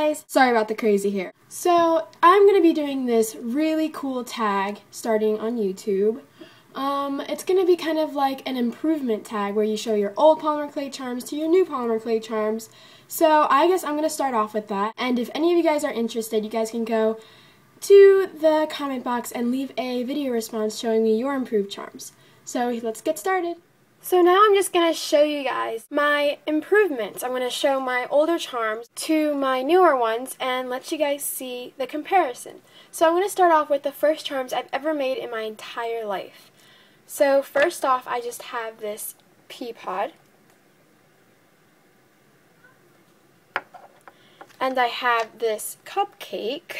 guys, sorry about the crazy hair. So I'm going to be doing this really cool tag starting on YouTube. It's going to be kind of like an improvement tag where you show your old polymer clay charms to your new polymer clay charms. So I guess I'm going to start off with that, and if any of you guys are interested, you guys can go to the comment box and leave a video response showing me your improved charms. So let's get started. So now I'm just going to show you guys my improvements. I'm going to show my older charms to my newer ones and let you guys see the comparison. So I'm going to start off with the first charms I've ever made in my entire life. So first off, I just have this pea pod. And I have this cupcake.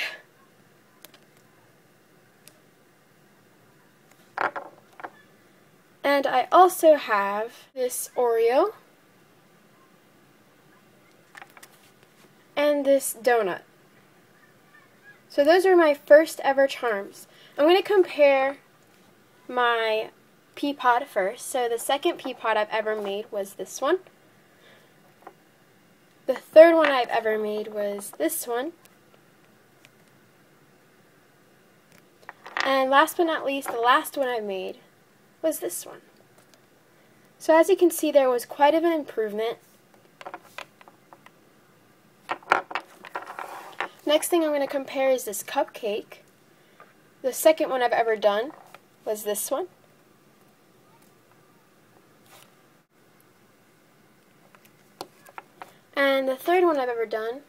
And I also have this Oreo and this donut. So those are my first ever charms. I'm going to compare my pea pod first. So the second pea pod I've ever made was this one. The third one I've ever made was this one. And last but not least, the last one I made was this one. So as you can see, there was quite of an improvement. Next thing I'm going to compare is this cupcake. The second one I've ever done was this one. And the third one I've ever done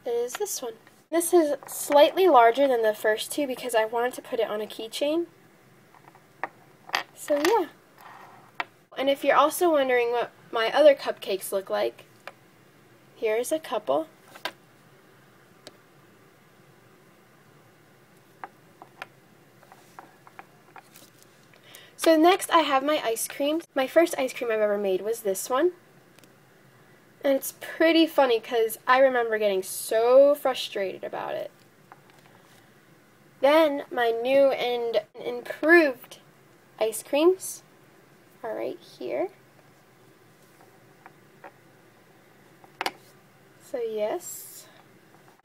is this one. This is slightly larger than the first two because I wanted to put it on a keychain. So yeah. And if you're also wondering what my other cupcakes look like, here's a couple. So next I have my ice creams. My first ice cream I've ever made was this one. And it's pretty funny because I remember getting so frustrated about it. Then my new and improved ice creams are right here. So yes.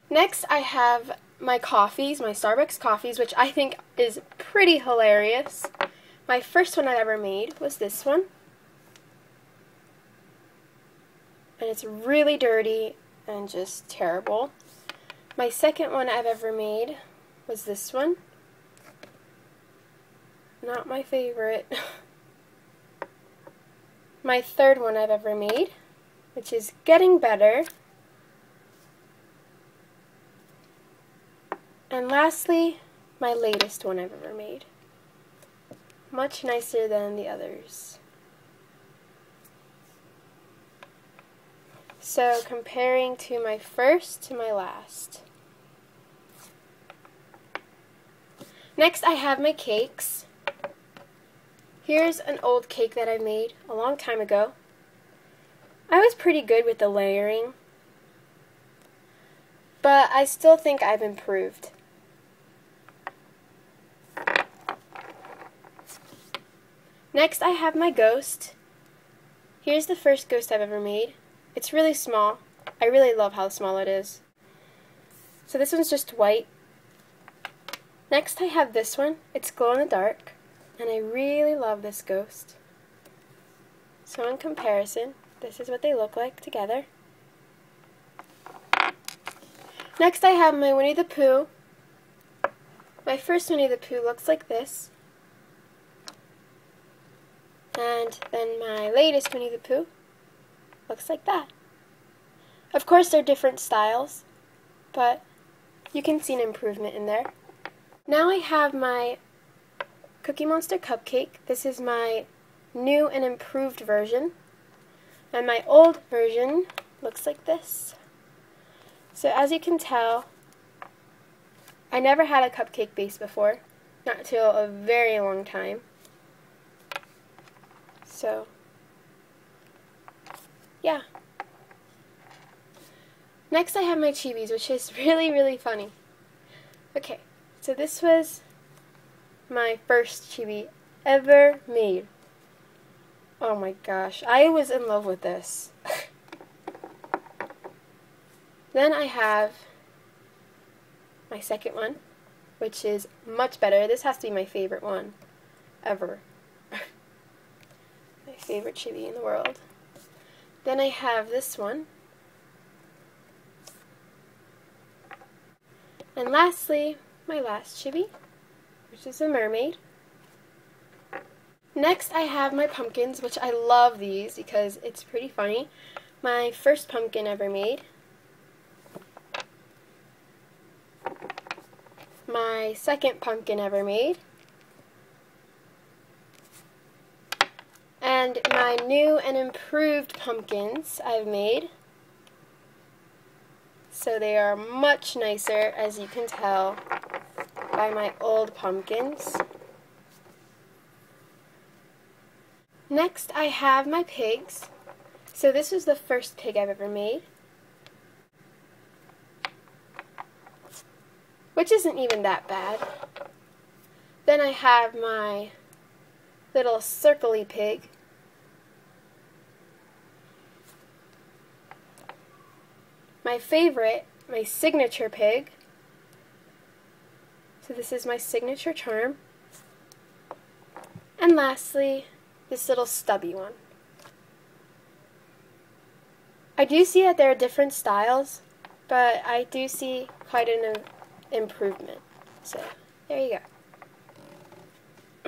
Next I have my coffees, my Starbucks coffees, which I think is pretty hilarious. My first one I ever made was this one. And it's really dirty and just terrible. My second one I've ever made was this one. Not my favorite. My third one I've ever made, which is getting better. And lastly, my latest one I've ever made. Much nicer than the others. So comparing to my first to my last. Next I have my cakes. Here's an old cake that I made a long time ago. I was pretty good with the layering, but I still think I've improved. Next I have my ghost. Here's the first ghost I've ever made. It's really small. I really love how small it is. So this one's just white. Next I have this one. It's glow in the dark. And I really love this ghost. So in comparison, this is what they look like together. Next I have my Winnie the Pooh. My first Winnie the Pooh looks like this. And then my latest Winnie the Pooh looks like that. Of course they're different styles, but you can see an improvement in there. Now I have my Cookie Monster cupcake. This is my new and improved version. And my old version looks like this. So as you can tell, I never had a cupcake base before, not until a very long time. So, yeah. Next I have my chibis, which is really, really funny. Okay, so this was my first chibi ever made. Oh my gosh, I was in love with this. Then I have my second one, which is much better. This has to be my favorite one ever. My favorite chibi in the world. Then I have this one. And lastly, my last chibi, which is a mermaid. Next I have my pumpkins, which I love these because it's pretty funny. My first pumpkin ever made. My second pumpkin ever made. And my new and improved pumpkins I've made. So they are much nicer, as you can tell by my old pumpkins. Next I have my pigs. So this was the first pig I've ever made, which isn't even that bad. Then I have my little circle-y pig. My favorite, my signature pig. So this is my signature charm. And lastly, this little stubby one. I do see that there are different styles, but I do see quite an improvement. So, there you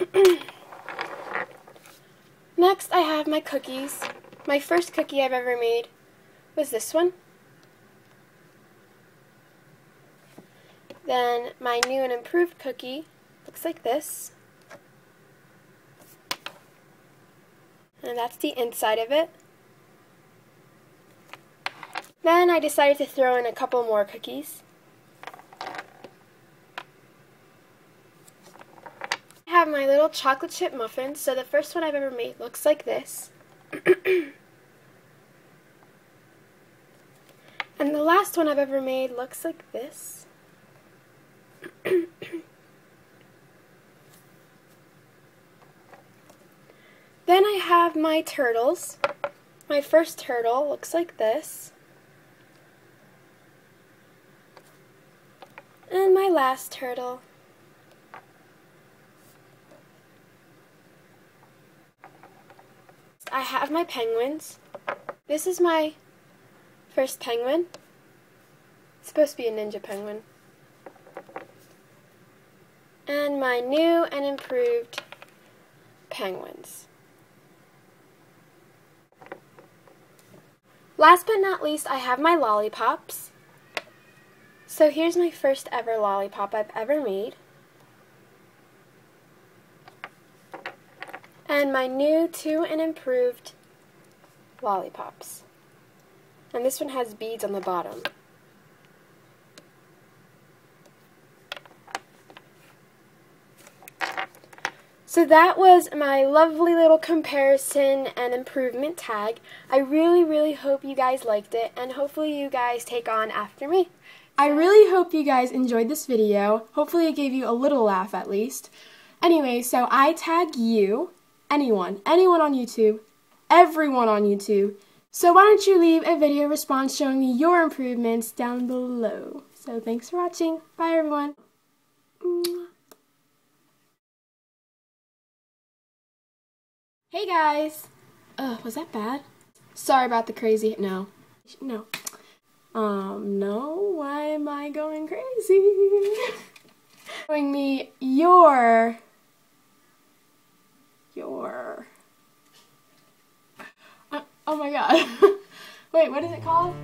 go. Next, I have my cookies. My first cookie I've ever made was this one. Then, my new and improved cookie looks like this. And that's the inside of it. Then I decided to throw in a couple more cookies. I have my little chocolate chip muffins. So the first one I've ever made looks like this. And the last one I've ever made looks like this. Then I have my turtles. My first turtle looks like this. And my last turtle. I have my penguins. This is my first penguin. It's supposed to be a ninja penguin. And my new and improved penguins. Last but not least, I have my lollipops. So here's my first ever lollipop I've ever made. And my new two and improved lollipops. And this one has beads on the bottom. So that was my lovely little comparison and improvement tag. I really hope you guys liked it, and hopefully you guys take on after me. I really hope you guys enjoyed this video. Hopefully it gave you a little laugh at least. Anyway, so I tag you, anyone on YouTube, everyone on YouTube. So why don't you leave a video response showing me your improvements down below. So thanks for watching. Bye everyone. Hey guys! Was that bad? Sorry about the crazy, no. No, why am I going crazy? Showing me your, oh my god. Wait, what is it called?